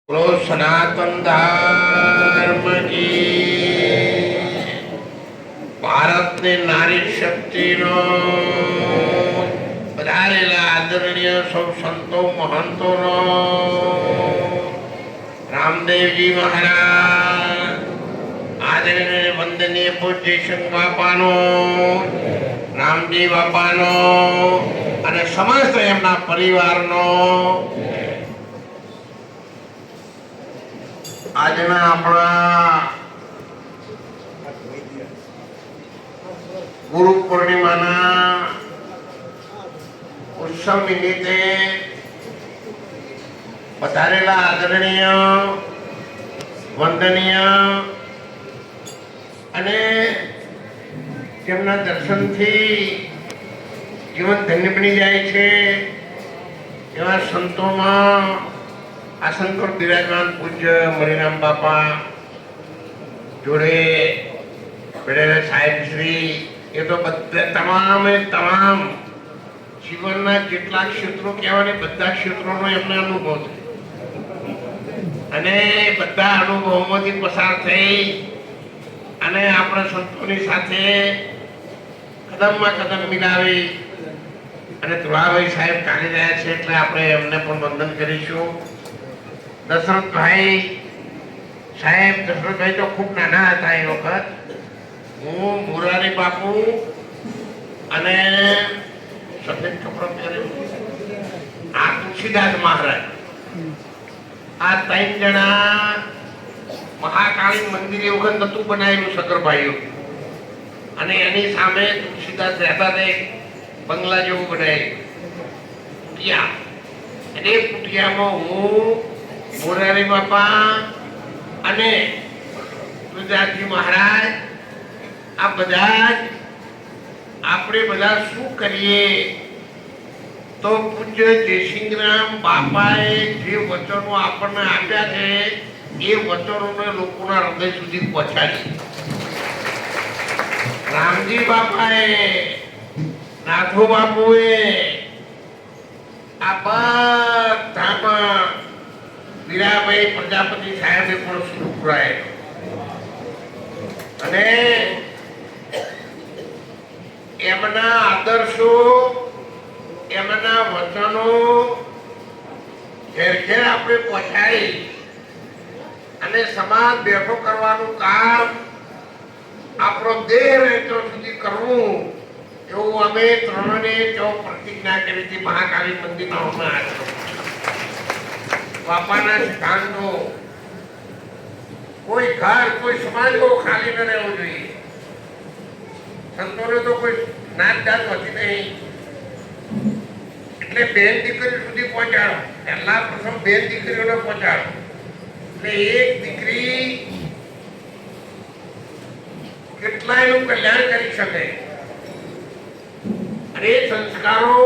બોલો સનાતન ધર્મ કી ભારતની નારી શક્તિનો પધારેલા આદરણીય સૌ સંતો મહંતોનો રામદેવજી મહારાજ આદરણીય વંદનીય પૂજ્ય શંકર બાપાનો રામજી બાપાનો અને સમસ્ત એમના પરિવારનો આજના આપણા ગુરુ પૂર્ણિમાના ઉત્સવ નિમિત્તે પધારેલા આદરણીય વંદનીય અને તેમના દર્શનથી જીવન ધન્ય બની જાય છે એવા સંતોમાં આસન પર બિરાજમાન પૂજ્ય મણિરામ બાપા જોડે બેઠેલા સાહેબ શ્રી એ તો બધા તમામ જીવનના જેટલા ક્ષેત્રો કહેવાય બધા ક્ષેત્રોનો એમને અનુભવ છે અને બધા અનુભવોમાંથી પસાર થઈ અને આપણા સંતોની સાથે કદમમાં કદમ મિલાવી અને તુળાભાઈ સાહેબ ચાલી રહ્યા છે એટલે આપણે એમને પણ વંદન કરીશું. દશરથભાઈ સાહેબ દશરથભાઈ તો ખૂબ નાના હતા એ વખત. હું મોરારી બાપુ અને સફેદ કપડા પહેર્યું આ તુલસીદાસ મહારાજ આ ત્રણ જણા મહાકાળી મંદિર એ વખત નતું બનાવેલું સગરભાઈઓ અને એની સામે તુલસીદાસ રહેતા હતા બંગલા જેવું બનાવેલું કુટિયા અને એ કુટિયામાં હું મોરારી બાપા અને તુલસીદાસજી મહારાજ આ બધા આપણે બધા શું કરીએ તો પૂજ્ય જયસિંહરામ બાપાએ જે વચનો આપણને આપ્યા છે એ વચનોને લોકોના હૃદય સુધી પહોંચાડી. રામજી બાપાએ નાથો બાપુએ આ બધામાં વીરાભાઈ પ્રજાપતિ સાહેબે પણ શરૂ કરાયેલો અને એમના આદર્શો એમના વચનો ઘેર ઘેર આપણે પહોંચાડી અને સમાજ બેઠો કરવાનું કામ આપણો દેહ રહેતો સુધી કરવું એવું અમે ત્રણે પ્રતિજ્ઞા કરી હતી મહાકાળી મંદિરમાં હમણાં બાપાના સિદ્ધાંતો કોઈ ઘર કોઈ સમાજ ખાલી ન રહેવું જોઈએ. સંતોને તો કોઈ નાત જાત હોતી નહીં એટલે બેન દીકરી સુધી પહોંચાડો. પહેલા પ્રથમ બેન દીકરીઓને પહોંચાડો એટલે એક દીકરી કેટલાયનું કલ્યાણ કરી શકે અને એ સંસ્કારો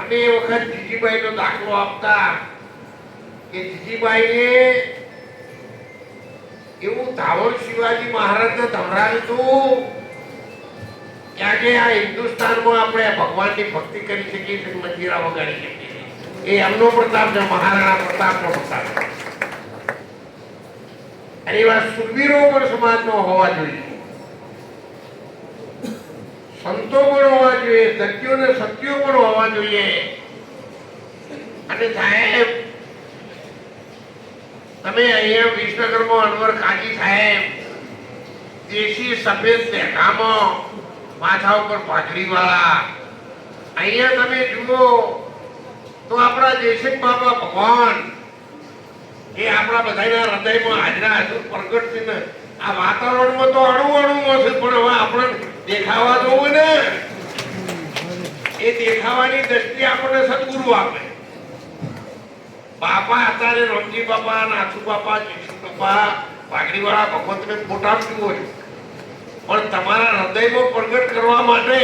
અને એ વખત જીજીબાઈ નો દાખલો આપતા કે જીજીબાઈએ એવું ધાવણ શિવાજી મહારાજને ધમરાવ્યું હતું કે આજે આ હિન્દુસ્તાનમાં આપણે ભગવાનની ભક્તિ કરી શકીએ છીએ, મંજીરા વગાડી શકીએ છીએ. એ એમનો પ્રતાપ છે, મહારાણા પ્રતાપનો પ્રતાપ. અને એવા સુરવીરો પણ સમાજનો હોવા જોઈએ, સંતો પણ હોવા જોઈએ, સત્યો ને સત્યો પણ હોવા જોઈએ. અને સાહેબ તમે અહીંયા વિસનગરમાં અનવર કાજી સાહેબ દેશી સફેદ દેખામાં માથા ઉપર પાઘડી વાળા અહીંયા તમે જુઓ તો આપણા જયસિંહ બાપા ભગવાન એ આપણા બધાના હૃદયમાં હાજરા હજુ પ્રગટ છે ને. આ વાતાવરણમાં તો અણુમાં છે પણ હવે આપણે દેખાવા જોવું ને એ દેખાવાની દ્રષ્ટિ આપણને સદગુરુ આપે. બાપા અત્યારે રમજી બાપા નાથુ બાપા જયસિંહ બાપા પાઘડી વાળા ભગવંતને ફોટા જુઓ છો પણ તમારા હૃદયમાં પ્રગટ કરવા માટે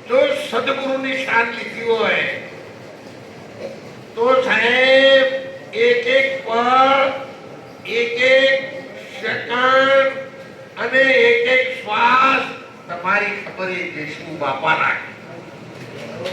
જો સદગુરુની શાન લીધી હોય તો સાહેબ એક એક પળ એક એક સેકન્ડ અને એક એક શ્વાસ તમારી ખબર એ જયસિંહ બાપા રાખે.